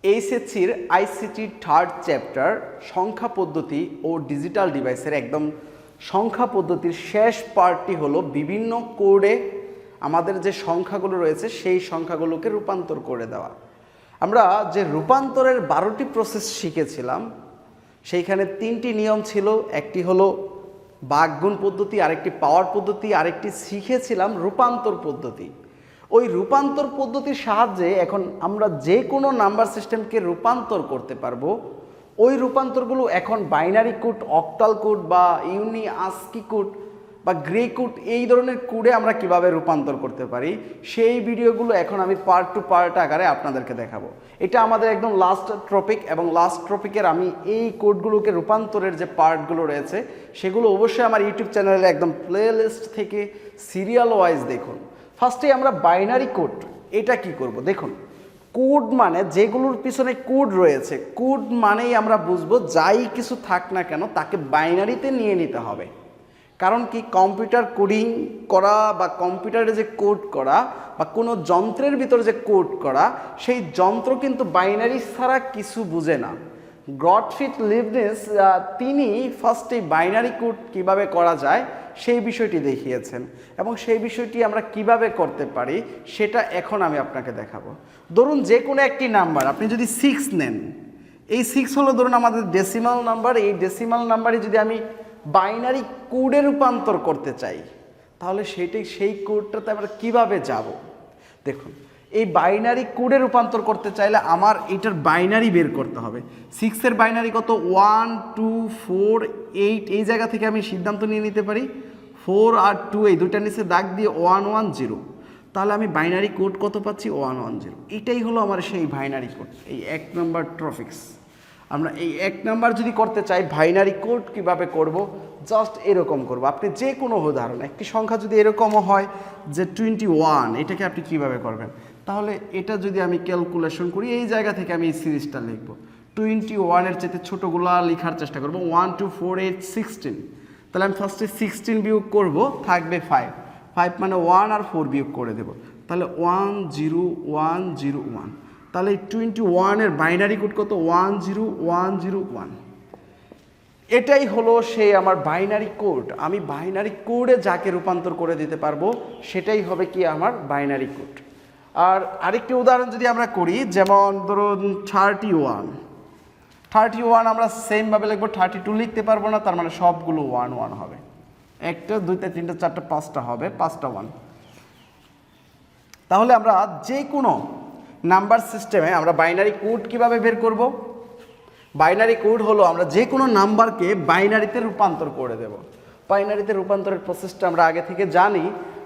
এইচএসসির ICT third chapter সংখ্যা পদ্ধতি ও digital ডিভাইসের একদম সংখ্যা পদ্ধতির শেষ পার্টটি হলো বিভিন্ন কোডে আমাদের যে সংখ্যাগুলো রয়েছে সেই সংখ্যাগুলোকে রূপান্তর করে দেওয়া। আমরা যে রূপান্তরের 12টি প্রসেস শিখেছিলাম সেইখানে 3টি নিয়ম ছিল। একটি হলো ভাগগুণ পদ্ধতি, আরেকটি পাওয়ার পদ্ধতি, আরেকটি শিখেছিলাম রূপান্তর পদ্ধতি। ওই রূপান্তর পদ্ধতির সাহায্যে এখন আমরা যে কোনো নাম্বার সিস্টেমকে রূপান্তর করতে পারবো। ওই রূপান্তরগুলো এখন বাইনারি কোড, অক্টাল কোড বা আস্কি কোড বা গ্রে কোড, এই ধরনের কোডে আমরা কিভাবে রূপান্তর করতে পারি সেই ভিডিওগুলো এখন আমি পার্ট টু পার্ট আকারে আপনাদেরকে দেখাবো। এটা আমাদের একদম লাস্ট টপিক, এবং লাস্ট টপিকের আমি এই কোডগুলোকে রূপান্তরের যে পার্টগুলো রয়েছে সেগুলো অবশ্যই আমার ইউটিউব চ্যানেলে একদম প্লেলিস্ট থেকে সিরিয়াল ওয়াইজ দেখুন। ফার্স্টে আমরা বাইনারি কোড, এটা কি করব দেখুন। কোড মানে যেগুলোর পিছনে কোড রয়েছে, কোড মানেই আমরা বুঝবো যাই কিছু থাক না কেন তাকে বাইনারিতে নিয়ে নিতে হবে। কারণ কি, কম্পিউটার কোডিং করা বা কম্পিউটারে যে কোড করা বা কোনো যন্ত্রের ভিতর যে কোড করা, সেই যন্ত্র কিন্তু বাইনারি ছাড়া কিছু বুঝে না। গটফ্রিড লিবনিজ তিনি ফার্স্টে বাইনারি কোড কিভাবে করা যায় সেই বিষয়টি দেখিয়েছেন, এবং সেই বিষয়টি আমরা কিভাবে করতে পারি সেটা এখন আমি আপনাকে দেখাবো। ধরুন যে কোনো একটি নাম্বার, আপনি যদি 6 নেন, এই 6 হলো ধরুন আমাদের ডেসিমাল নাম্বার। এই ডেসিমাল নাম্বারে যদি আমি বাইনারি কোডে রূপান্তর করতে চাই তাহলে সেই কোডটাতে আমরা কিভাবে যাব দেখুন। এই বাইনারি কোডে রূপান্তর করতে চাইলে আমার এটার বাইনারি বের করতে হবে। 6-এর বাইনারি কত? 1 2 4 8। এই জায়গা থেকে আমি সিদ্ধান্ত নিয়ে নিতে পারি 4 আর 2 এই দুইটার নিচে দাগ দিয়ে 1 1 0। তাহলে আমি বাইনারি কোড কত পাচ্ছি? 1 1 0। এটাই হলো আমার সেই বাইনারি কোড, এই 1 নম্বর টপিক্স। আমরা এই 1 নাম্বার যদি করতে চাই বাইনারি কোড কিভাবে করব, জাস্ট এরকম করব। আপনি যে কোনো উদাহরণ, একটি সংখ্যা যদি এরকমও হয় যে 21, এটাকে আপনি কিভাবে করবেন? তাহলে এটা যদি আমি ক্যালকুলেশন করি, এই জায়গা থেকে আমি এই সিরিজটা লিখব। 21-এর চেয়ে ছোটোগুলো লেখার চেষ্টা করব। 1 2 4 8 16। তাহলে আমি ফার্স্টে 16 বিয়োগ করব, থাকবে 5। 5 মানে 1 আর 4 বিয়োগ করে দেব, তাহলে 1 0 1 0 1। তাহলে 21-এর বাইনারি কোড কত? 1 0 1 0 1। এটাই হলো সেই আমার বাইনারি কোড। আমি বাইনারি কোডে যাকে রূপান্তর করে দিতে পারবো সেটাই হবে কি আমার বাইনারি কোড। আর আরেকটি উদাহরণ যদি আমরা করি, যেমন ধরুন 31 আমরা সেমভাবে লিখবো। 32 লিখতে পারবো না, তার মানে সবগুলো 1 1 হবে। 1টা 2টা 3টা 4টা 5টা হবে, 5টা 1। তাহলে আমরা যে কোনো নাম্বার সিস্টেমে আমরা বাইনারি কোড কিভাবে বের করব? বাইনারি কোড হলো আমরা যে কোনো নাম্বারকে বাইনারিতে রূপান্তর করে দেব। বাইনারিতে রূপান্তরের প্রসেসটা আমরা আগে থেকে জানি।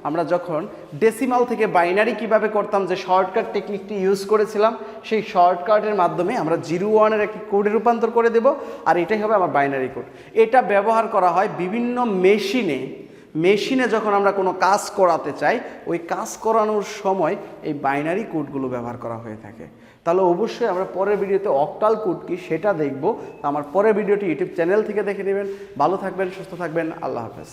আমরা যখন ডেসিমাল থেকে বাইনারি কিভাবে করতাম, যে শর্টকাট টেকনিকটি ইউজ করেছিলাম, সেই শর্টকাটের মাধ্যমে আমরা 0-1-এর একটি কোডে রূপান্তর করে দেব, আর এটাই হবে আমার বাইনারি কোড। এটা ব্যবহার করা হয় বিভিন্ন মেশিনে যখন আমরা কোনো কাজ করাতে চাই, ওই কাজ করানোর সময় এই বাইনারি কোডগুলো ব্যবহার করা হয়ে থাকে। তাহলে অবশ্যই আমরা পরের ভিডিওতে অক্টাল কোড কি সেটা দেখব। আমার পরের ভিডিওটি ইউটিউব চ্যানেল থেকে দেখে নেবেন। ভালো থাকবেন, সুস্থ থাকবেন, আল্লাহ হাফেজ।